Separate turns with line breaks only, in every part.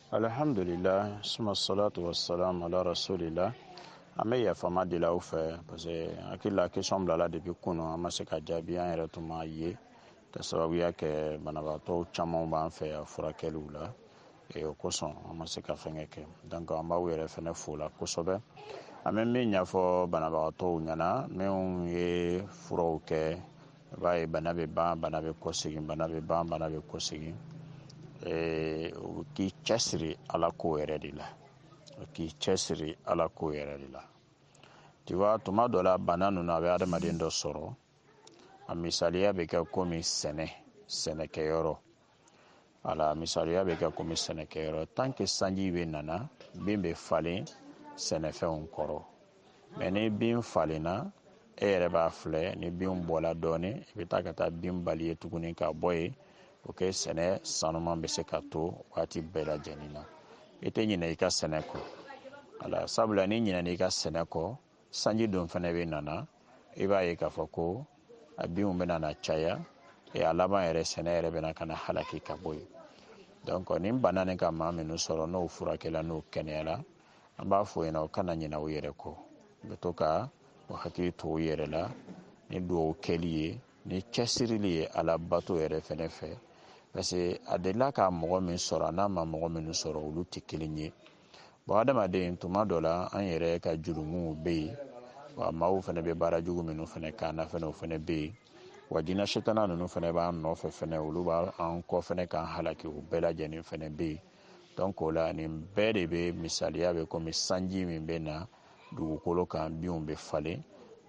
Alhamdulillah, suma salatu wassalam ala rasulillah. An bɛ yafama de la aw fɛ parce que hakili la question bilala depuis kunu an ma se ka jaabi an yɛrɛ tun m'a ye ka sababuya kɛ banabaatɔw caman b'an fɛ yan furakɛliw la o kosɔn an ma se ka fɛnkɛ kɛ donc an b'aw yɛrɛ fɛnɛ fo la kosɛbɛ. An bɛ min ɲɛfɔ banabagatɔw ɲɛna minnu ye furaw kɛ i b'a ye bana bɛ ban bana bɛ kɔsegin bana bɛ ban bana bɛ kɔsegin u k'i cɛsiri ala ko yɛrɛ de la k'i cɛsiri ala ko yɛrɛ de la tu vois tuma dɔ la bana ninnu a bɛ adamaden dɔ sɔrɔ a misaliya bɛ kɛ komi sɛnɛkɛyɔrɔ ala misaliya bɛ kɛ komi sɛnɛkɛyɔrɔ tant que sanji bɛ nana bin bɛ falen sɛnɛfɛnw kɔrɔ mais ni bin falenna e yɛrɛ b'a filɛ ni bin bɔla dɔɔnin i bɛ taa ka taa bin bali ye tuguni ka bɔ yen o kɛ sɛnɛ sanuman bɛ se ka to waati bɛɛ lajɛlen na i tɛ ɲinɛ i ka sɛnɛ kɔ ala sabula ni ɲinɛna i ka sɛnɛ kɔ sanji don fɛnɛ bɛ nana i b'a ye k'a fɔ ko a binw bɛna na caya a laban yɛrɛ sɛnɛ yɛrɛ bɛna ka na halaki ka bɔ yen donc ni bana nin ka maa minnu sɔrɔ n'o furakɛla n'o kɛnɛyara an b'a fɔ yen o kana ɲinɛ u yɛrɛ kɔ u bɛ to ka u hakili to u yɛrɛ la ni duwawu kɛli ye ni cɛsirili ye ala bato yɛrɛ fɛnɛ fɛ parce que a delila ka mɔgɔ min sɔrɔ a n'a ma mɔgɔ minnu sɔrɔ olu tɛ kelen ye bon adamaden tuma dɔ la an yɛrɛ ka jurumuw bɛ yen wa maaw fɛnɛ bɛ baara jugu minnu fɛnɛ k'an na fɛnɛ o fɛnɛ bɛ yen wa jinɛ sitana ninnu fɛnɛ b'an nɔfɛ fɛnɛ olu b'an kɔ fɛnɛ k'an halaki o bɛɛ lajɛlen fɛnɛ bɛ yen donc o la nin bɛɛ de bɛ misaliya bɛ komi sanji min bɛ na dugukolo kan binw bɛ falen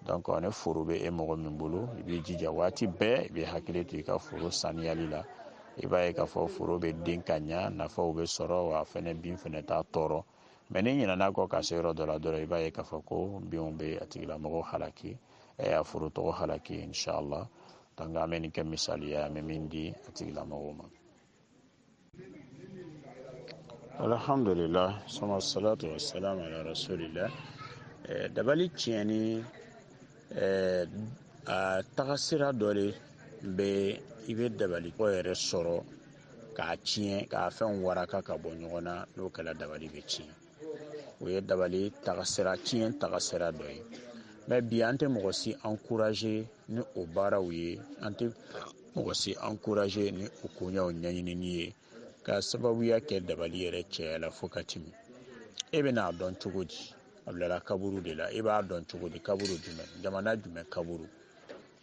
donc ni foro bɛ e mɔgɔ min bolo i b'i jija waati bɛɛ i bɛ hakili to i ka foro saniyali la i b'a ye k'a fɔ foro bɛ den ka ɲa nafaw bɛ sɔrɔ wa fɛnɛ bin fɛnɛ t'a tɔɔrɔ mais ni ɲinɛna kɔ ka se yɔrɔ dɔ la dɔrɔn i b'a ye k'a fɔ ko binw bɛ a tigilamɔgɔ halaki a foro tɔgɔ halaki inshallah donc an bɛ nin kɛ misaliya an bɛ min di a tigilamɔgɔw ma. Alhamdulillah, suma salatu wassalam ala rasulillah. Dabali tiɲɛni a tagasira dɔ de bɛ i bɛ dabali kɔ yɛrɛ sɔrɔ k'a tiɲɛ k'a fɛn waraka ka bɔ ɲɔgɔn na n'o kɛla dabali bɛ tiɲɛ o ye dabali tagasira tiɲɛ tagasira dɔ ye mais bi an tɛ mɔgɔ si encourager ni o baaraw ye an tɛ mɔgɔ si encourager ni o koɲɛw ɲɛɲinini ye ka sababuya kɛ dabali yɛrɛ cɛya la fo ka tɛmɛ e bɛna dɔn cogo di a bilala kaburu de la e b'a dɔn cogo di kaburu jumɛn jamana jumɛn kaburu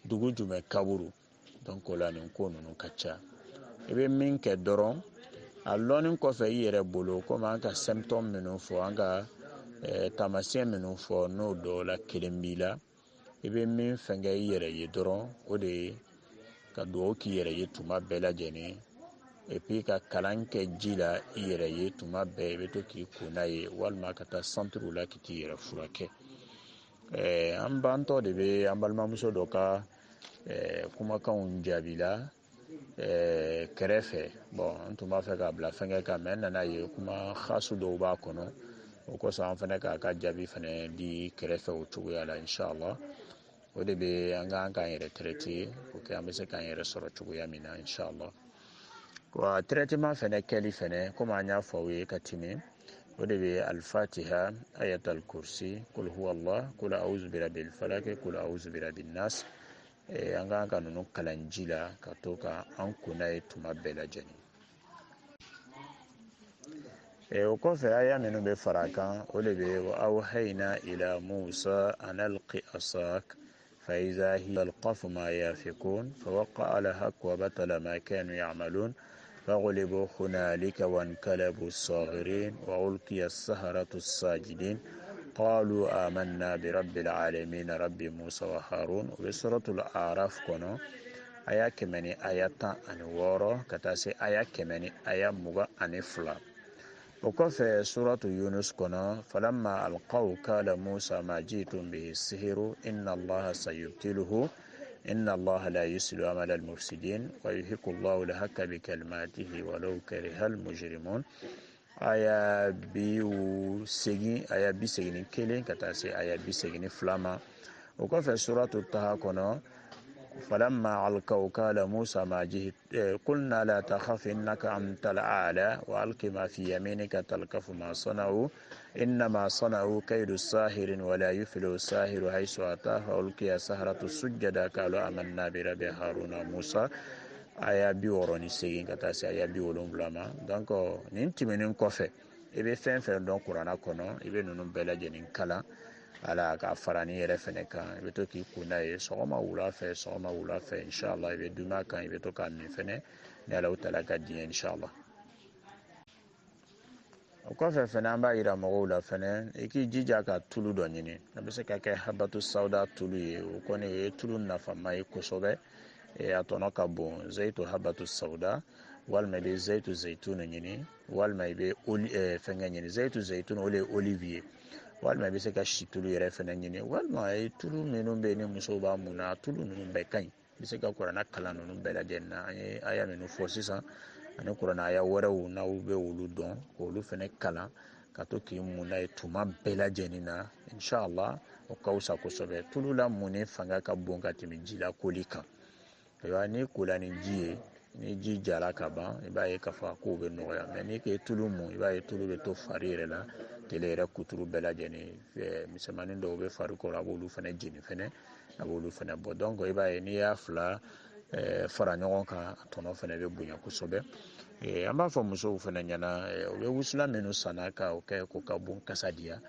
dugu jumɛn kaburu donc o la nin ko ninnu ka ca i bɛ min kɛ dɔrɔn a lɔnni kɔfɛ i yɛrɛ bolo komi an ka symptôme minnu fɔ an ka taamasiyɛn minnu fɔ n'o dɔw la kelen b'i la i bɛ min fɛnkɛ i yɛrɛ ye dɔrɔn o de ye ka dugawu k'i yɛrɛ ye tuma bɛɛ lajɛlen et puis ka kalan kɛ ji la i yɛrɛ ye tuma bɛɛ i bɛ to k'i ko n'a ye walima ka taa centre la k'i t'i yɛrɛ furakɛ an bantɔ de bɛ an balimamuso dɔ ka kumakanw jaabi la kɛrɛfɛ bon an tun b'a fɛ k'a bila fɛnkɛ kan mais n nana ye kuma xasu dɔw b'a kɔnɔ o kosɔn an fɛnɛ k'a ka jaabi fɛnɛ di kɛrɛfɛ o cogoya la inshallah o de bɛ an k'an k'an yɛrɛ traiter pour que an bɛ se k'an yɛrɛ sɔrɔ cogoya min na inshallah wa traitement fɛnɛ kɛli fɛnɛ komi an y'a fɔ aw ye ka tɛmɛ o de bɛ al-fatiha ayatul kursi kul huwallah kul a'udhu birabbil falaq kul a'udhu birabbin nas an k'an ka ninnu kalan ji la ka to ka an ko n'a ye tuma bɛɛ lajɛlen o kɔfɛ aya minnu bɛ fara a kan o de bɛ wa awhayna ila musa an alqi asak فإذا هي تلقف ما يافكون فوقع الحق وبطل ما كانوا يعملون فغلبوا هنالك وانقلبوا الصاغرين وألقي السحرة الساجدين قالوا آمنا برب العالمين رب موسى وهارون وبسورة الأعراف كنو آية كمني آية أنوارو كتاسي آية كمني آية مغا أنفلا وكفى سورة يونس كنا فلما ألقوا قال موسى ما جئتم به السحر إن الله سيبتله إن الله لا يسل عمل المفسدين ويحق الله الحق بكلماته ولو كره المجرمون آية بيسجن كيلين كتاسي آية بيسجن فلاما وكفى سورة الطه كنا فلما ألقوا قال موسى ما جئت قلنا لا تخف إنك أنت الأعلى وألق ما في يمينك تلقف ما صنعوا إنما صنعوا كيد الساحر ولا يفلح الساحر حيث أتى فألقي السحرة سجدا قالوا آمنا برب هارون وموسى aya bi wɔɔrɔ ni segin ka taa se aya bi wolonwula ma donc nin tɛmɛnen kɔfɛ i bɛ fɛn fɛn dɔn kuranna kɔnɔ i bɛ ninnu bɛɛ lajɛlen kalan ala ka fara ni yɛrɛ fɛnɛ kan i bɛ to k'i kun n'a ye sɔgɔma wula fɛ inshallah i bɛ duma kan i bɛ to k'a min fɛnɛ ni ala taala ka diɲɛ inshallah o kɔfɛ fɛnɛ an b'a yira mɔgɔw la fɛnɛ i k'i jija ka tulu dɔ ɲini a bɛ se ka kɛ habatu sauda tulu ye o kɔni o ye tulu nafama ye kosɛbɛ a tɔnɔ ka bon zayitu habatu sauda walima i bɛ zayitu zayitun ɲini walima i bɛ fɛnkɛ ɲini zayitu zayitun o de ye olive ye walima i bɛ se ka si tulu yɛrɛ fɛnɛ ɲini walima tulu minnu bɛ yen ni musow b'a mun na tulu ninnu bɛɛ ka ɲi i bɛ se ka kuranna kalan ninnu bɛɛ lajɛlen na an ye aya minnu fɔ sisan ani kuranna aya wɛrɛw n'aw bɛ olu dɔn k'olu fɛnɛ kalan ka to k'i mun n'a ye tuma bɛɛ lajɛlen na inshallah o ka fisa kosɛbɛ tulu la munni fanga ka bon ka tɛmɛ ji la koli kan ayiwa ni kola ni ji ye ni ji jara ka ban i b'a ye k'a fɔ a kow bɛ nɔgɔya mɛ n'i k'e tulu mun i b'a ye tulu bɛ to fari yɛrɛ la tele yɛrɛ kuturu bɛɛ lajɛlen misɛnmanin dɔw bɛ fari kɔrɔ a b'olu fɛnɛ jeni fɛnɛ a b'olu fɛnɛ bɔ donc i b'a ye n'i y'a fila fara ɲɔgɔn kan a tɔnɔ fɛnɛ bɛ bonya kosɛbɛ an b'a fɔ musow fɛnɛ ɲɛna u bɛ wusulan minnu sanna ka o kɛ ko ka bon kasa diya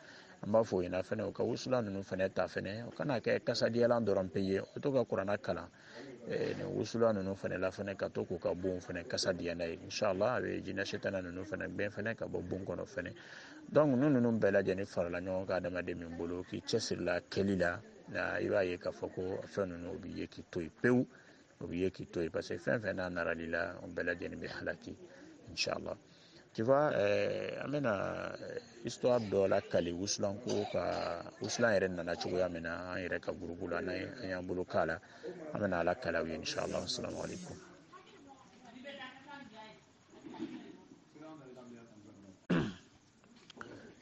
an b'a fɔ o ɲɛna fɛnɛ u ka wusulan ninnu fɛnɛ ta fɛnɛ o kana kɛ kasadiyalan dɔrɔn pe ye o to ka kuranna kalan ni wusulan ninnu fɛnɛ la fɛnɛ ka to k'u ka bon fɛnɛ kasa diya n'a ye inshallah a bɛ jinɛ setana ninnu fɛnɛ bɛn fɛnɛ ka bɔ bon kɔnɔ fɛnɛ donc ninnu bɛɛ lajɛlen farala ɲɔgɔn kan adamaden min bolo k'i cɛsirila kɛli la i b'a ye k'a fɔ ko fɛn ninnu o bɛ ye k'i to yen pewu o bɛ ye k'i to yen parce que fɛn fɛn n'a narali la o bɛɛ lajɛlen bɛ halaki inshallah tu vois an bɛna histoire dɔ la kali wusulan ko ka wusulan yɛrɛ nana cogoya min na an yɛrɛ ka gurupu la an y'an bolo k'a la an bɛna ala kala u ye inshallah assalamu alaikum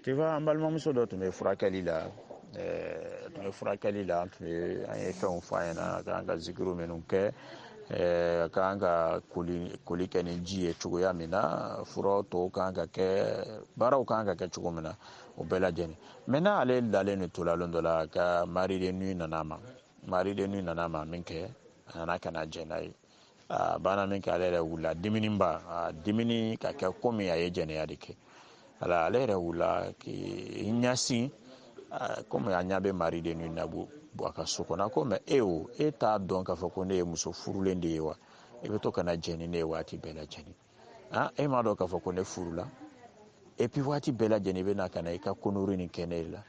tu vois an balimamuso dɔ tun bɛ furakɛli la an ye fɛnw fɔ a ɲɛna a k'an ka zikiru minnu kɛ a k'an ka koli kɛ ni ji ye cogoya min na furaw tɔw k'an ka kɛ baaraw k'an ka kɛ cogo min na o bɛɛ lajɛlen maintenant ale dalen de tola lon dɔ la ka mari de nuit nana ma min kɛ a nana ka na jɛ n'a ye a banna min kɛ ale yɛrɛ wulila dimini ka kɛ komi a ye jɛnɛya de kɛ ala ale yɛrɛ wulila k'i ɲasin komi a ɲa bɛ mari de nuit na bɔ a ka so kɔnɔ ko mɛ e t'a dɔn k'a fɔ ko ne ye muso furulen de ye wa e bɛ to ka na jɛni ne ye waati bɛɛ lajɛlen e m'a dɔn k'a fɔ ko ne furula et puis waati bɛɛ lajɛlen i bɛ na ka na i ka konori nin kɛ ne la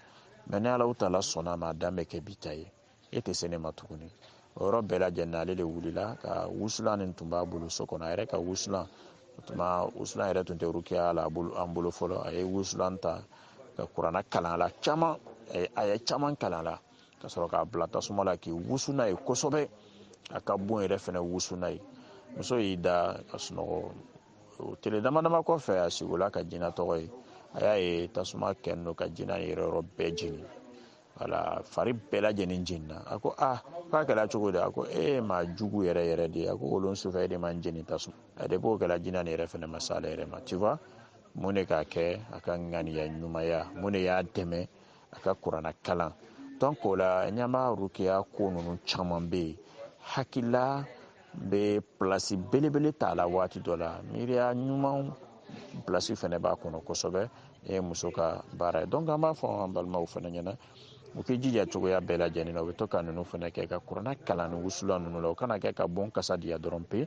mɛ ni ala taala sɔnna ma a dan bɛ kɛ bi ta ye e tɛ se ne ma tuguni o yɔrɔ bɛɛ lajɛlen ale de wulila ka wusulan nin tun b'a bolo so kɔnɔ a yɛrɛ ka wusulan wusulan yɛrɛ tun tɛ rukiya la an bolo fɔlɔ a ye wusulan ta ka kuranna kalan la caman a ye caman kalan la ka sɔrɔ k'a bila tasuma la k'i wusu n'a ye kosɛbɛ a ka bon yɛrɛ fɛnɛ wusu n'a ye muso y'i da ka sunɔgɔ tile dama dama kɔfɛ a sigila ka jinɛ tɔgɔ ye a y'a ye tasuma kɛn don ka jinɛ yɔrɔ bɛɛ jeni wala fari bɛɛ lajɛlen jenina a ko k'a kɛra cogo di a ko maa jugu yɛrɛ de a ko wolon sufɛ e de man jeni tasuma a de b'o kɛra jinɛ yɛrɛ fɛnɛ ma s'ale yɛrɛ ma tu vois mun de k'a kɛ a ka ŋaniya ɲumanya mun de y'a dɛmɛ a ka kuranna kalan donc o la ɲama rukiya ko ninnu caman bɛ yen hakilila bɛ pilasi belebele t'a la waati dɔ la miiriya ɲuman pilasi fɛnɛ b'a kɔnɔ kosɛbɛ ye muso ka baara ye donc an b'a fɔ an balimaw fɛnɛ ɲɛna u k'i jija cogoya bɛɛ lajɛlen na u bɛ to ka ninnu fɛnɛ kɛ ka kuranna kalan ni wusulan ninnu la u kana kɛ ka bon kasa diya dɔrɔn pe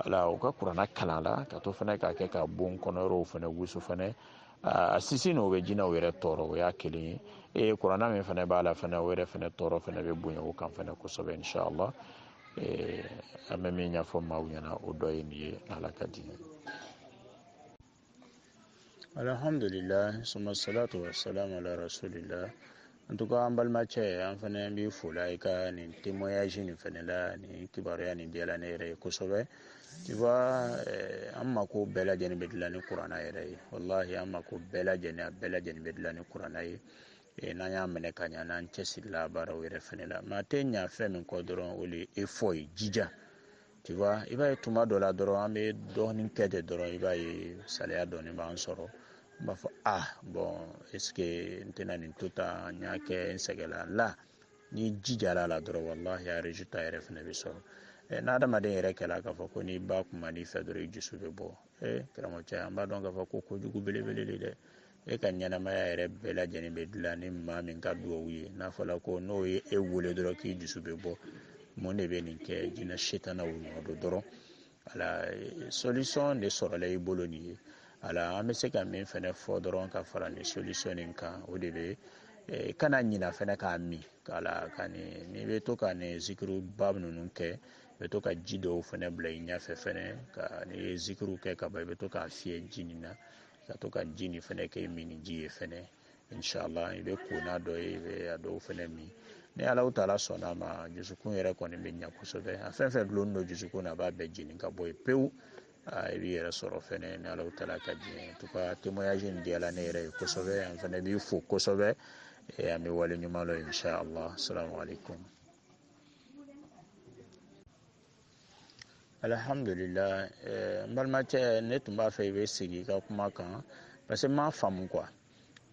ala u ka kuranna kalan la ka to fɛnɛ k'a kɛ ka bon kɔnɔyɔrɔw fɛnɛ wusu fɛnɛ a sisi n'o bɛ jinɛw yɛrɛ tɔɔrɔ o y'a kelen ye kuranna min fɛnɛ b'a la fɛnɛ o yɛrɛ fɛnɛ tɔɔrɔ fɛnɛ bɛ bonya o kan fɛnɛ kosɛbɛ inshallah an bɛ min ɲɛfɔ maaw ɲɛna o dɔ ye nin ye ala ka di alhamdulillah summa salatu wa salam ala rasulillah en tout cas an balimacɛ an fɛnɛ b'i fola i ka nin témoignage nin fɛnɛ la nin kibaruya nin diyala ne yɛrɛ ye kosɛbɛ tu vois an mako bɛɛ lajɛlen bɛ dilan ni kuranna yɛrɛ ye wallahi an mako bɛɛ lajɛlen bɛ dilan ni kuranna ye n'an y'a minɛ ka ɲa n'an cɛsirila baaraw yɛrɛ fɛnɛ la mais a tɛ ɲa fɛn min kɔ dɔrɔn o le effort ye jija tu vois i b'a ye tuma dɔ la dɔrɔn an bɛ dɔɔnin kɛ ten dɔrɔn i b'a ye salaya dɔɔnin b'an sɔrɔ n b'a fɔ bon est ce que n tɛna nin to tan n y'a kɛ n sɛgɛnla la ni jijala la dɔrɔn wallahi a résultat yɛrɛ fɛnɛ bɛ sɔrɔ n'adamaden yɛrɛ kɛla k'a fɔ ko ni ba kuma n'i fɛ dɔrɔn i dusu bɛ bɔ karamɔgɔcɛ an b'a dɔn k'a fɔ ko kojugu belebele de dɛ e ka ɲɛnamaya yɛrɛ bɛɛ lajɛlen bɛ dilan ni maa min ka duwawu ye n'a fɔla ko n'o ye e wele dɔrɔn k'i dusu bɛ bɔ mun de bɛ nin kɛ jinɛ setanaw nɔ don dɔrɔn ala solution de sɔrɔla i bolo nin ye ala an bɛ se ka min fɛnɛ fɔ dɔrɔn ka fara nin solution nin kan o de bɛ kana ɲina fɛnɛ k'a min kala ka n'i bɛ to ka nin zikiru ba ninnu kɛ i bɛ to ka ji dɔw fɛnɛ bila i ɲɛfɛ fɛnɛ ka n'i ye zikiru kɛ ka ban i bɛ to k'a fiyɛ ji nin na ka to ka ji nin fɛnɛ kɛ min ni ji ye fɛnɛ inshallah i bɛ ko n'a dɔ ye i bɛ a dɔw fɛnɛ min ni Alahu Taala sɔnna ma dusukun yɛrɛ kɔni bɛ ɲa kosɛbɛ a fɛn fɛn dulonnen don dusukun na a b'a bɛɛ jeni ka bɔ yen pewu i b'i yɛrɛ sɔrɔ fɛnɛ ni Alahu Taala ka di ye en tout cas témoignage in diyala ne yɛrɛ ye kosɛbɛ an fɛnɛ b'i fo kosɛbɛ an bɛ wale ɲuman dɔn inshallah assalamu alaikum. Alhamdulillah n balimacɛ ne tun b'a fɛ i bɛ segin i ka kuma kan parce que n m'a faamu quoi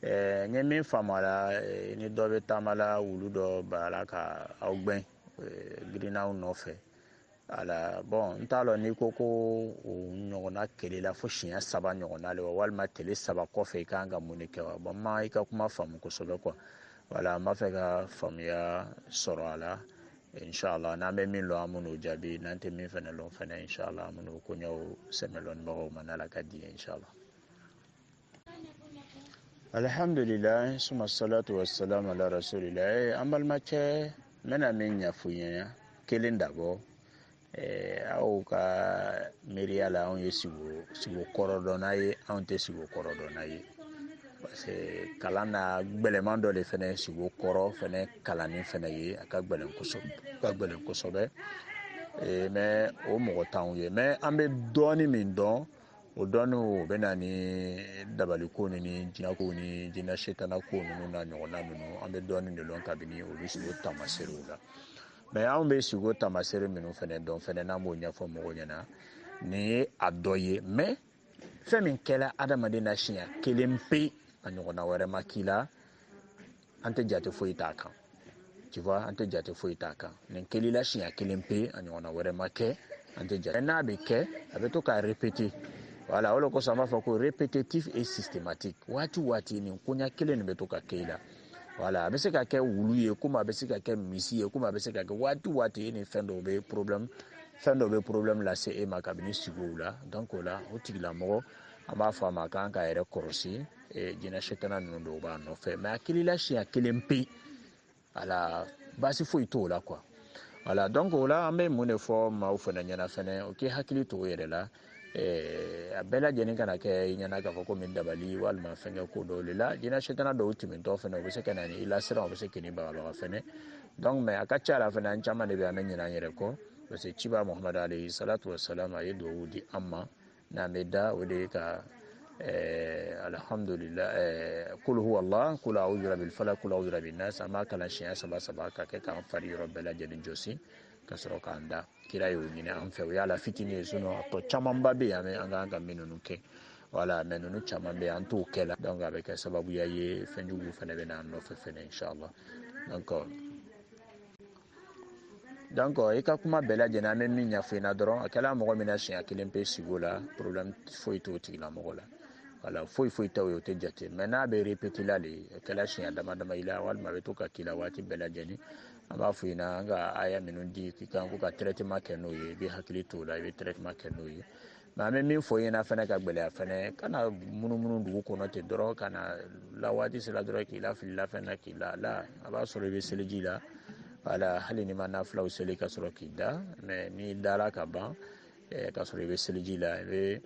n ye min faamu a la ni dɔ bɛ taamala wulu dɔ bala ka aw gbɛn girinnaw nɔfɛ ala bon n t'a lɔn n'i ko ko o ɲɔgɔnna kelela fo siɲɛ 3 ɲɔgɔnna le wa walima tile 3 kɔfɛ i kan ka mun de kɛ wa bon ma i ka kuma faamu kosɛbɛ quoi voilà n b'a fɛ ka faamuya sɔrɔ a la inshallah n'an bɛ min lɔn an bɛn'o jaabi n'an tɛ min fɛnɛ lɔn fɛnɛ inshallah an bɛn'o koɲɛw sɛmɛ lɔnnibagaw ma n'ala ka di ye inshallah. Alhamdulillah suma salatu wassalamu ala rasulillah an balimacɛ n bɛna min ɲɛfɔ i ɲɛna kelen dabɔ aw ka miiriya la anw ye sigo kɔrɔ dɔnna ye anw tɛ sigo kɔrɔ dɔnna ye parce que kalan na gbɛlɛman dɔ de fɛnɛ sigo kɔrɔ fɛnɛ kalanni fɛnɛ ye a ka gbɛlɛn kosɛbɛ mais o mɔgɔ t'anw ye mais an bɛ dɔɔnin min dɔn o dɔɔnin o bɛ na ni dabaliko ni jinɛko ni jinɛ setanako ninnu na ɲɔgɔnna ninnu an bɛ dɔɔnin de dɔn kabini olu sigo tamaserew la mais anw bɛ sigo tamasere minnu fɛnɛ dɔn fɛnɛ n'an b'o ɲɛfɔ mɔgɔw ɲɛna nin ye a dɔ ye mais fɛn min kɛla adamaden na siɲɛ kelen pe a ɲɔgɔnna wɛrɛ ma k'i la an tɛ jate foyi t'a kan tu vois an tɛ jate foyi t'a kan nin kelila siɲɛ kelen pe a ɲɔgɔnna wɛrɛ ma kɛ an tɛ jate n'a bɛ kɛ a bɛ to k'a répéter voilà o de kosɔn an b'a fɔ ko répétitif et systématique waati o waati nin koɲɛ kelen de bɛ to ka kɛ i la voilà a bɛ se ka kɛ wulu ye komi a bɛ se ka kɛ misi ye komi a bɛ se ka kɛ waati o waati ni fɛn dɔw bɛ problème lase e ma kabini sigow la donc o la o tigilamɔgɔ an b'a fɔ a ma k'an k'a yɛrɛ kɔlɔsi jinɛ setana ninnu dɔw b'a nɔfɛ mais a kilila siɲɛ kelen pe ala baasi foyi t'o la quoi voilà donc o la an bɛ mun de fɔ maaw fana ɲɛna fɛnɛ o k'i hakili to o yɛrɛ la a bɛɛ lajɛlen kana kɛ i ɲɛna k'a fɔ ko min dabali walima fɛnkɛ ko dɔw de la jinɛ setana dɔw tɛmɛntɔ fɛnɛ u bɛ se ka na ni i lasiran u bɛ se k'i ni bagabaga fɛnɛ donc mais a ka ca la fɛnɛ an caman de bɛ an bɛ ɲinɛ an yɛrɛ kɔ parce que ciba muhamadu alayhi salatu wasalam a ye duwawu di an ma n'an bɛ da o de ye ka alhamdulillah kul huwa allah kul a'udhu birabbil falaq kul a'udhu birabbin nas an b'a kalan siɲɛ 3 ka kɛ k'an fari yɔrɔ bɛɛ lajɛlen jɔsi ka sɔrɔ k'an da kira y'o ɲini an fɛ o y'a la fitinin ye sinon a tɔ camanba bɛ yen an kan ka min ninnu kɛ voilà mais ninnu caman bɛ yen an t'o kɛ la donc a bɛ kɛ sababuya ye fɛnjuguw fɛnɛ bɛ na an nɔfɛ fɛnɛ inshallah donc i ka kuma bɛɛ lajɛlen an bɛ min ɲɛfɔ i ɲɛna dɔrɔn a kɛla mɔgɔ min na siɲɛ kelen pe sigo la problème foyi t'o tigilamɔgɔ la voilà foyi t'o ye o tɛ jate mais n'a bɛ répéter la de a kɛla siɲɛ dama dama i la walima a bɛ to ka k'i la waati bɛɛ lajɛlen an b'a fɔ i ɲɛna an ka aya minnu di k'i kan ko ka traitement kɛ n'o ye i bɛ hakili to o la i bɛ traitement kɛ n'o ye mais an bɛ min fɔ i ɲɛna fɛnɛ ka gwɛlɛya fɛnɛ kana munumunu dugu kɔnɔ ten dɔrɔn ka na la waati sera dɔrɔn k'i lafili la fɛn na k'i la a b'a sɔrɔ i bɛ seliji la voilà hali ni ma nafilaw seli ka sɔrɔ k'i da mais n'i dara ka ban ka sɔrɔ i bɛ seliji la i bɛ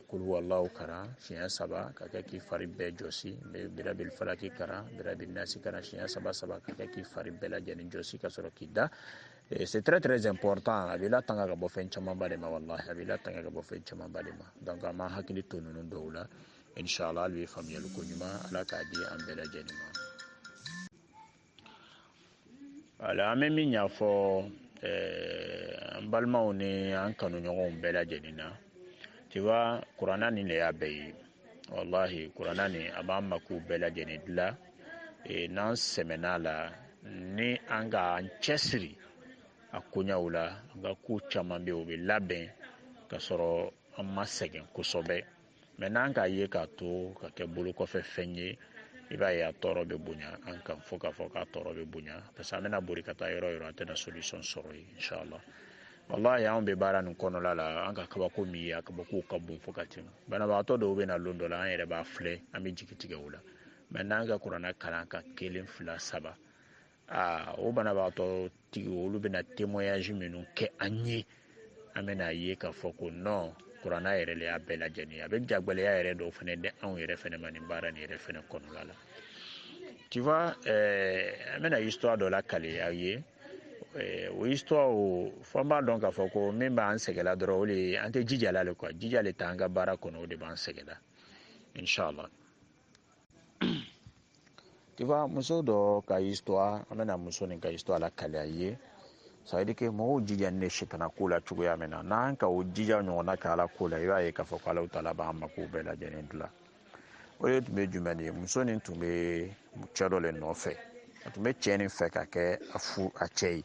kul huwallahu karan siɲɛ 3 ka kɛ k'i fari bɛɛ jɔsi birabil falaki karan birabil nasi karan siɲɛ 3 ka kɛ k'i fari bɛɛ lajɛlen jɔsi ka sɔrɔ k'i da c'est très très important a b'i latanga ka bɔ fɛn camanba de ma wallahi a b'i latanga ka bɔ fɛn camanba de ma donc an ma hakili to ninnu dɔw la inshallah alwi famiyal ko nyuma ala ka di an bela janima ala amemi nya fo balmaw ni an kanu ɲɔgɔnw bela janina tiwa qur'ana ni le ya bayi wallahi qur'ana ni aba maku bela janidla nan semena la ni an ga an cɛsiri a koɲaw la an ka ko caman bɛ o bɛ labɛn ka sɔrɔ an ma sɛgɛn kosɛbɛ mɛ n'an k'a ye k'a to ka kɛ bolo kɔfɛ fɛn ye i b'a ye a tɔɔrɔ bɛ bonya an kan fo k'a fɔ k'a tɔɔrɔ bɛ bonya parce que an bɛna bori ka taa yɔrɔ yɔrɔ an tɛna solution sɔrɔ yen inshallah wallahi anw bɛ baara nin kɔnɔla la an ka kabako min ye a kabako ka bon fo ka tɛmɛ banabagatɔ dɔw bɛ na don dɔ la an yɛrɛ b'a filɛ an bɛ jigi tigɛ o la mɛ n'an ka kuranna kalan ka 1 2 3 o banabagatɔ tigi olu bɛna témoignage minnu kɛ an ye an bɛna ye k'a fɔ ko non kuranna yɛrɛ le y'a bɛɛ lajɛlen a bɛ jagwalenya yɛrɛ dɔw fana di anw yɛrɛ fana ma nin baara nin yɛrɛ fana kɔnɔla la tu vois an bɛna histoire dɔ lakale aw ye o histoire o fɔ an b'a dɔn k'a fɔ ko min b'an sɛgɛla dɔrɔn o de an tɛ jija la le quoi jija le t'an ka baara kɔnɔ o de b'an sɛgɛla inshallah tu vois muso dɔ ka histoire an bɛna muso nin ka histoire lakale aw ye ça veut dire que mɔgɔw jija ne sitana ko la cogoya min na n'an ka o jija ɲɔgɔnna kɛ ala ko la i b'a ye k'a fɔ ko ala taala b'an mako bɛɛ lajɛlen dilan o de tun bɛ jumɛn de ye muso nin tun bɛ cɛ dɔ le nɔfɛ a tun bɛ cɛ nin fɛ ka kɛ a cɛ ye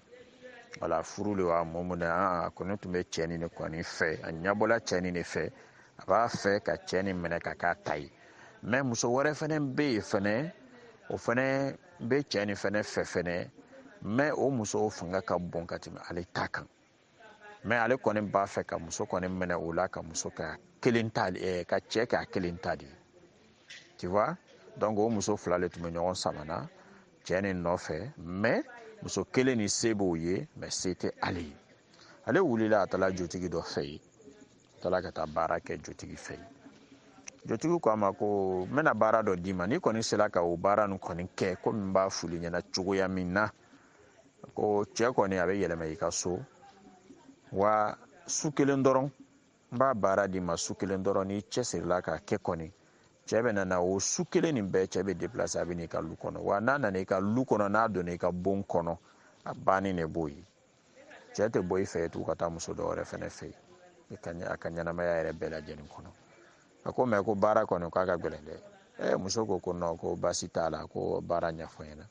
wala furu le wa mɔmu de a ko ne tun bɛ cɛ nin de kɔni fɛ a ɲɛbɔla cɛ nin de fɛ a b'a fɛ ka cɛ nin minɛ ka k'a ta ye mais muso wɛrɛ fɛnɛ bɛ yen fɛnɛ o fɛnɛ bɛ cɛ nin fɛnɛ fɛ fɛnɛ mais o muso fanga ka bon ka tɛmɛ ale ta kan mais ale kɔni b'a fɛ ka muso kɔni minɛ o la ka muso ka kelen ta ka cɛ k'a kelen ta de tu vois donc o muso fila le tun bɛ ɲɔgɔn samana cɛ nin nɔfɛ mais muso kelen ni se b'o ye mais se tɛ ale ye ale wulila a taara jotigi dɔ fɛ yen a taara ka taa baara kɛ jotigi fɛ yen jotigi ko a ma ko n bɛna baara dɔ d'i ma n'i kɔni sera ka o baara nin kɔni kɛ komi n b'a f'ulu ɲɛna cogoya min na ko cɛ kɔni a bɛ yɛlɛma i ka so wa su kelen dɔrɔn n b'a baara d'i ma su kelen dɔrɔn n'i cɛsirila k'a kɛ kɔni cɛ bɛ nana o su kelen nin bɛɛ cɛ bɛ déplacer a bɛ n'i ka lu kɔnɔ wa n'a nana i ka lu kɔnɔ n'a donna i ka bon kɔnɔ a bannen de b'o ye cɛ tɛ bɔ i fɛ tugun ka taa muso dɔ wɛrɛ fɛnɛ fɛ yen a ka ɲɛnamaya yɛrɛ bɛɛ lajɛlen kɔnɔ a ko mɛ ko baara kɔni k'a ka gɛlɛn dɛ muso ko non ko baasi t'a la ko baara ɲɛfɔ ɲɛna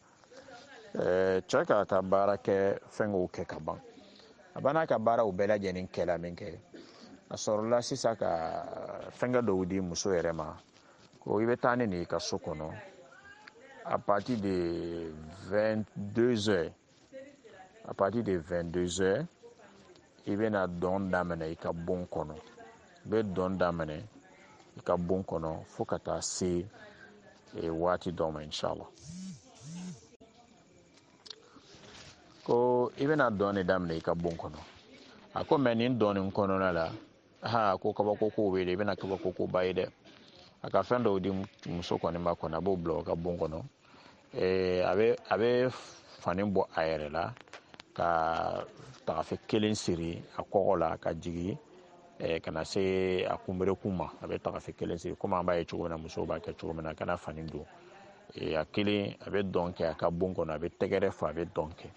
cɛ ka taa baara kɛ fɛnkɛw kɛ ka ban a banna ka baaraw bɛɛ lajɛlen kɛla min kɛ a sɔrɔla sisan ka fɛnkɛ dɔw di muso yɛrɛ ma ko i bɛ taa ne n'i ka so kɔnɔ à partir de 22 heures à partir de 22 heures i bɛna dɔn daminɛ i ka bon kɔnɔ i bɛ dɔn daminɛ i ka bon kɔnɔ fo ka taa se waati dɔ ma inshallah ko i bɛna dɔn de daminɛ i ka bon kɔnɔ a ko mɛ nin dɔn nin kɔnɔna la ko kabako kow bɛ yen i bɛna kabako koba ye dɛ a ka fɛn dɔw di muso kɔni ma kɔnɔ a b'o bila o ka bon kɔnɔ a bɛ fani bɔ a yɛrɛ la ka tagafe kelen siri a kɔkɔ la ka jigin ka na se a kunberekun ma a bɛ tagafe kelen siri komi an b'a ye cogo min na musow b'a kɛ cogo min na a kana fani don a kelen a bɛ dɔn kɛ a ka bon kɔnɔ a bɛ tɛgɛrɛ fɔ a bɛ dɔn kɛ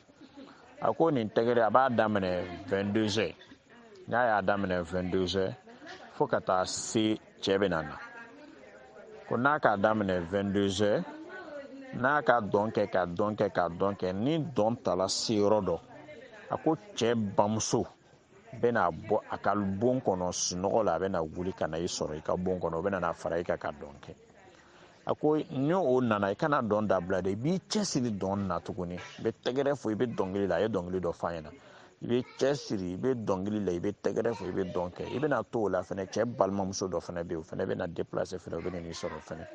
a ko nin tɛgɛrɛ a b'a daminɛ 22 heures n'a y'a daminɛ 22 heures fo ka taa se cɛ bɛ na ko n'a k'a daminɛ 22 heures n'a ka dɔn kɛ ni dɔn tala se yɔrɔ dɔ a ko cɛ bamuso bɛna bɔ a ka bon kɔnɔ sunɔgɔ la a bɛna wuli ka na i sɔrɔ i ka bon kɔnɔ o bɛna na fara i kan ka dɔn kɛ a ko ni o nana i kana dɔn dabila dɛ i b'i cɛsiri dɔn na tuguni i bɛ tɛgɛrɛ fɔ i bɛ dɔnkili la a ye dɔnkili dɔ f'a ɲɛna i bɛ cɛsiri i bɛ dɔnkili la i bɛ tɛgɛrɛ fɔ i bɛ dɔn kɛ i bɛna to o la fɛnɛ cɛ balimamuso dɔ fɛnɛ bɛ yen o fɛnɛ bɛna déplacer fɛnɛ o bɛ n'i sɔrɔ fɛnɛ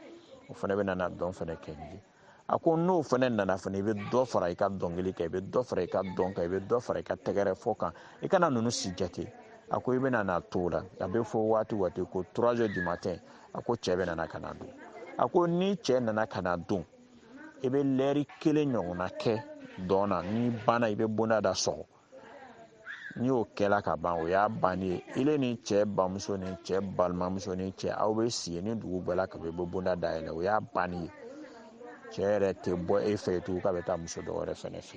o fɛnɛ bɛna na dɔn fɛnɛ kɛ n'i ye a ko n'o fɛnɛ nana fɛnɛ i bɛ dɔ fara i ka dɔnkili kan i bɛ dɔ fara i ka dɔn kan i bɛ dɔ fara i ka tɛgɛrɛ fɔ kan i kana ninnu si jate a ko i bɛna na to o la a bɛ fɔ waati ko 3 heures du matin a ko cɛ bɛ nana ka na don a ko ni cɛ nana ka na don i bɛ lɛri kelen ɲɔgɔnna kɛ dɔn na ni banna i bɛ bonda da sɔgɔ ni o kɛla ka ban o y'a bannen ye ile ni cɛ bamuso ni cɛ balimamuso ni cɛ aw bɛ si ni dugu bɛɛ la ka bɛ bonda dayɛlɛ o y'a bannen ye cɛ yɛrɛ tɛ bɔ e fɛ tugun k'a bɛ taa muso dɔ wɛrɛ fɛnɛ fɛ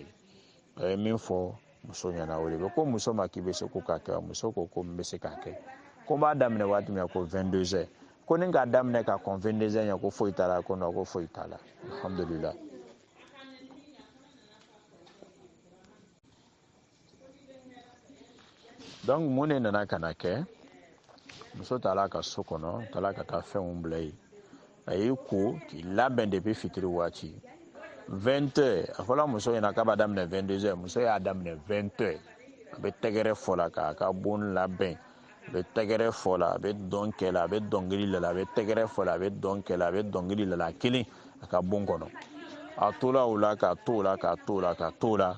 yen ye min fɔ muso ɲɛna o de bɛ ko muso ma k'i bɛ se ko k'a kɛ muso ko ko n bɛ se k'a kɛ ko n b'a daminɛ waati min na ko 22 heures ko ni k'a daminɛ ka kɔn 22 heures ko foyi t'a la ko non ko foyi t'a la alhamdulillah. Donc mun de nana ka na kɛ muso taara ka so kɔnɔ taara ka taa fɛnw bila yen a y'i ko k'i labɛn depuis fitiri waati 20 heures a fɔra muso ɲɛna k'a b'a daminɛ 22 heures muso y'a daminɛ 20 heures a bɛ tɛgɛrɛ fɔ la k'a ka bon labɛn a bɛ tɛgɛrɛ fɔ la a bɛ dɔn kɛ la a bɛ dɔnkili la a bɛ tɛgɛrɛ fɔ la a bɛ dɔn kɛ la a bɛ dɔnkili la kelen a ka bon kɔnɔ a tora o la ka to la ka to la ka to la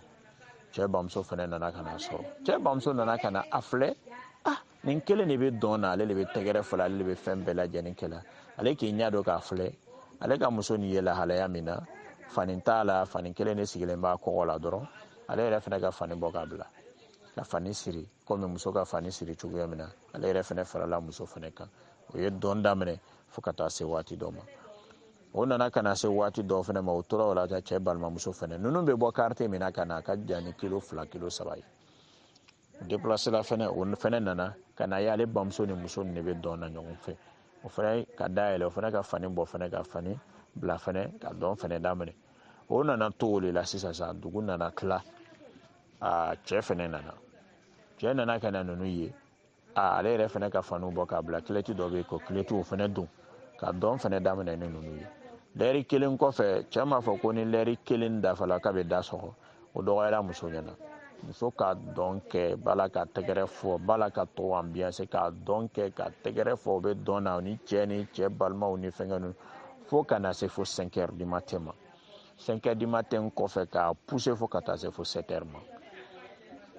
cɛ bamuso fɛnɛ nana ka na sɔrɔ cɛ bamuso nana ka na a filɛ nin kelen de bɛ dɔn na ale de bɛ tɛgɛrɛ fɔ la ale de bɛ fɛn bɛɛ lajɛlen kɛ la ale k'i ɲɛ dɔn k'a filɛ ale ka muso nin ye lahalaya min na fani t'a la fani kelen de sigilen b'a kɔgɔ la dɔrɔn ale yɛrɛ fɛnɛ ka fani bɔ k'a bila ka fani siri komi muso ka fani siri cogoya min na ale yɛrɛ fɛnɛ farala muso fɛnɛ kan o ye dɔn daminɛ fo ka taa se waati dɔ ma o nana ka na se waati dɔ fɛnɛ ma o tora o la cɛ balimamuso fɛnɛ ninnu bɛ bɔ quartier min na ka na a ka jan ni kilo 2 kilo 3 ye déplacé la fɛnɛ o fɛnɛ nana ka na ye ale bamuso ni muso ni de bɛ dɔn na ɲɔgɔn fɛ o fɛnɛ ka dayɛlɛ o fɛnɛ ka fani bɔ fɛnɛ ka fani bila fɛnɛ ka dɔn fɛnɛ daminɛ o nana to o de la sisan sa dugu nana tila cɛ fɛnɛ nana cɛ nana ka na ninnu ye ale yɛrɛ fɛnɛ ka faniw bɔ k'a bila kilɛti dɔ bɛ yen ko kilɛti o fɛnɛ don ka dɔn fɛnɛ daminɛ ni ninnu ye lɛri kelen kɔfɛ cɛ m'a fɔ ko ni lɛri kelen dafala k'a bɛ da sɔgɔ o dɔgɔyara muso ɲɛna muso ka dɔn kɛ bala ka tɛgɛrɛ fɔ bala ka tɔgɔ ambiance k'a dɔn kɛ ka tɛgɛrɛ fɔ o bɛ dɔn na ni cɛ balimaw ni fɛnkɛ ninnu fo ka na se fo 5 heures du matin ma 5 heures du matin kɔfɛ k'a pousser fo ka taa se fo 7 heures ma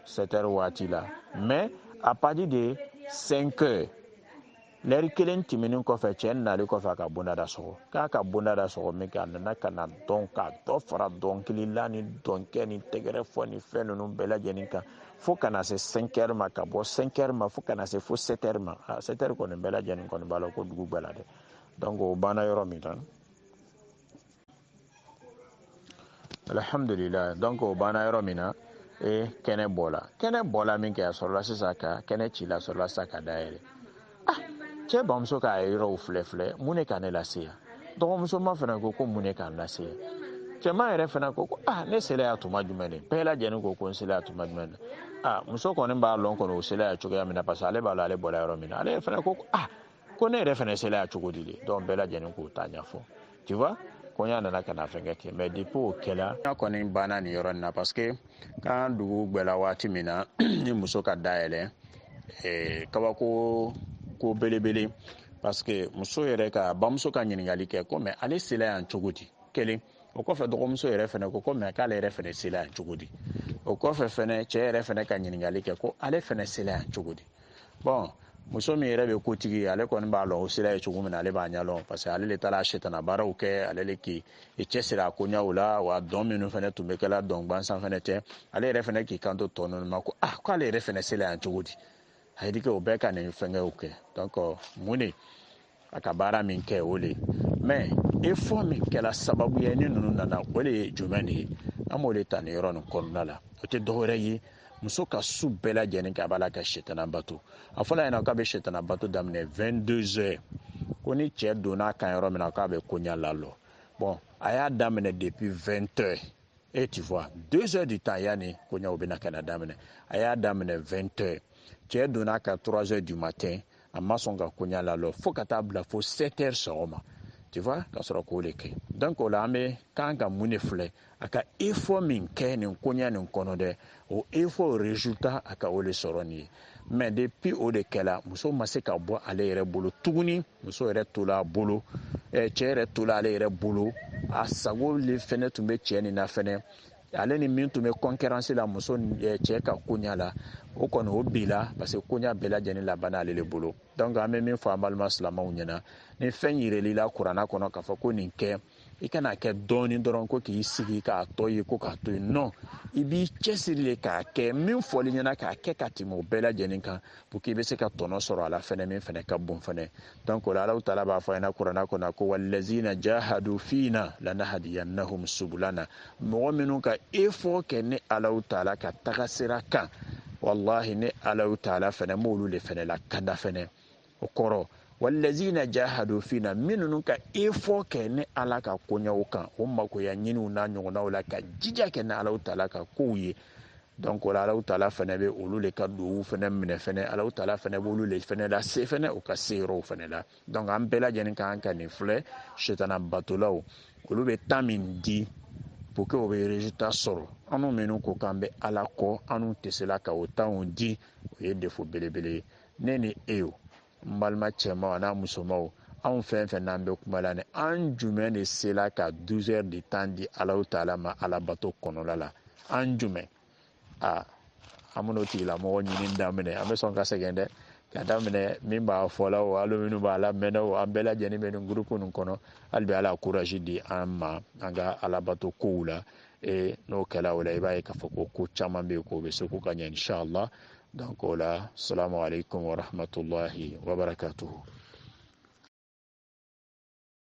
7 heures waati la mais à partir de 5 heures lɛri kelen tɛmɛnen kɔfɛ cɛ nalen kɔfɛ a ka bondada sɔgɔ k'a ka bondada sɔgɔ min kɛ a nana ka na dɔn ka dɔ fara dɔnkili la ni dɔnkɛ ni tɛgɛrɛ fɔ ni fɛn ninnu bɛɛ lajɛlen kan fo ka na se 5 heures ma ka bɔ 5 heures ma fo ka na se fo 7 heures ma 7 heures kɔni bɛɛ lajɛlen kɔni b'a la ko dugu bɛɛ la dɛ donc o banna yɔrɔ min na alhamdulillah donc o banna yɔrɔ min na kɛnɛ bɔla min kɛ a sɔrɔla sisan ka kɛnɛ ci la sɔrɔla sisan ka dayɛlɛ cɛ bamuso k'a yɔrɔw filɛ mun de ka ne lase yan dɔgɔmuso ma fana ko mun de k'an lase yan cɛman yɛrɛ fana ko ne sela ya tuma jumɛn de bɛɛ lajɛlen ko n sela ya tuma jumɛn de muso kɔni b'a lɔn kɔni o sela ya cogoya min na parce que ale b'a la ale bɔra yɔrɔ min na ale fana ko ne yɛrɛ fana sela ya cogo di de donc bɛɛ lajɛlen k'o ta ɲɛfɔ tu vois kɔɲɔ nana ka na fɛnkɛ kɛ mais depuis o kɛla kɔni banna nin yɔrɔ in na parce que kan dugu gbɛla waati min na ni muso ka dayɛlɛ kabako ko belebele parce que muso yɛrɛ ka bamuso ka ɲininkali kɛ ko mais ale sela yan cogo di kelen o kɔfɛ dɔgɔmuso yɛrɛ fɛnɛ ko mais k'ale yɛrɛ fɛnɛ sela yan cogo di o kɔfɛ fɛnɛ cɛ yɛrɛ fɛnɛ ka ɲininkali kɛ ko ale fɛnɛ sela yan cogo di bon muso min yɛrɛ bɛ kotigi ale kɔni b'a lɔn o sela ye cogo min na ale b'a ɲɛ lɔn parce que ale de taara sitana baaraw kɛ ale de k'i cɛsiri a koɲɛw la wa dɔn minnu fɛnɛ tun bɛ kɛla dɔn gansan fɛnɛ tɛ ale yɛrɛ fɛnɛ k'i kanto tɔ ninnu ma ko k'ale yɛrɛ fɛnɛ sela yan cogo di a ye o bɛɛ ka nin fɛnkɛw kɛ donc mun de a ka baara min kɛ o de mais effort min kɛla sababu ye ni ninnu nana o de ye jumɛn de ye an b'o de ta nin yɔrɔ nin kɔnɔna la o tɛ dɔwɛrɛ ye muso ka su bɛɛ lajɛlen kɛ a b'a la ka sitana bato a fɔla ɲɛna k'a bɛ sitana bato daminɛ 22 heures ko ni cɛ donna kan yɔrɔ min na k'a bɛ koɲa lalɔ bon a y'a daminɛ depuis 20 heures et tu vois 2 heures du temps yanni koɲaw bɛna ka na daminɛ a y'a daminɛ 20 heures cɛ donna ka 3 heures du matin a ma sɔn ka koɲa lalɔ fo ka taa bila fo 7 heures sɔgɔma tu vois ka sɔrɔ k'o de kɛ donc o la an bɛ kan ka mun de filɛ a ka effort min kɛ nin koɲa nin kɔnɔ dɛ o effort résultat a ka o de sɔrɔ nin ye mais depuis o de kɛla muso ma se ka bɔ ale yɛrɛ bolo tuguni muso yɛrɛ tola a bolo cɛ yɛrɛ tola ale yɛrɛ bolo a sago le fɛnɛ tun bɛ cɛ nin na fɛnɛ ale ni min tun bɛ concurrence la muso cɛ ka koɲa la o kɔni o bila parce que koɲa bɛɛ lajɛlen labanna ale de bolo donc an bɛ min fɔ an balima silamɛw ɲɛna ni fɛn yirelila kuranna kɔnɔ k'a fɔ ko nin kɛ i kana kɛ dɔɔni dɔrɔn ko k'i sigi k'a tɔ ye ko k'a to yen non i b'i cɛsiri le k'a kɛ min fɔli ɲɛna k'a kɛ ka tɛmɛ o bɛɛ lajɛlen kan pour que i bɛ se ka tɔnɔ sɔrɔ a la fɛnɛ min fɛnɛ ka bon fɛnɛ donc o la Alahu taala b'a fɔ an ɲɛna kuranɛ kɔnɔ ko wallazina jahadu fina lanahdiyannahum subulana mɔgɔ minnu ka effort kɛ ni Alahu taala ka taga sira kan wallahi ni Alahu taala fɛnɛ m'olu le fɛnɛ la kanda fɛnɛ o kɔrɔ wallazina jahadu fina minnu ka effort kɛ ni Ala ka koɲɛw kan o makoya ɲiniw n'a ɲɔgɔnnaw la ka jija kɛ ni Alahu taala ka kow ye donc o la Alahu taala fɛnɛ bɛ olu le ka duwawu fɛnɛ minɛ fɛnɛ Alahu taala fɛnɛ b'olu le fɛnɛ la se fɛnɛ o ka se yɔrɔw fɛnɛ la donc an bɛɛ lajɛlen kan ka nin filɛ sitana batolaw olu bɛ temps min di pour que o bɛ résultat sɔrɔ anw minnu ko k'an bɛ Ala kɔ anw tɛ se la ka o temps di o ye défaut belebele ye ne ni e o n balima cɛmaw n'a musomaw anw fɛn fɛn n'an bɛ kuma la ni an jumɛn de sela ka 12 heures de temps di Alahu taala ma alabato kɔnɔla la an jumɛn an bɛn'o tigilamɔgɔ ɲini daminɛ an bɛ sɔn ka sɛgɛn dɛ ka daminɛ min b'a fɔla o hali minnu b'a lamɛnna o an bɛɛ lajɛlen bɛ nin groupe nin kɔnɔ hali bi Ala courage di an ma an ka alabato kow la n'o kɛla o la i b'a ye k'a fɔ ko ko caman bɛ yen k'o bɛ se k'o ka ɲɛ inchallah donc o la salamu alaikum wa rahmatullahi wa barakatuhu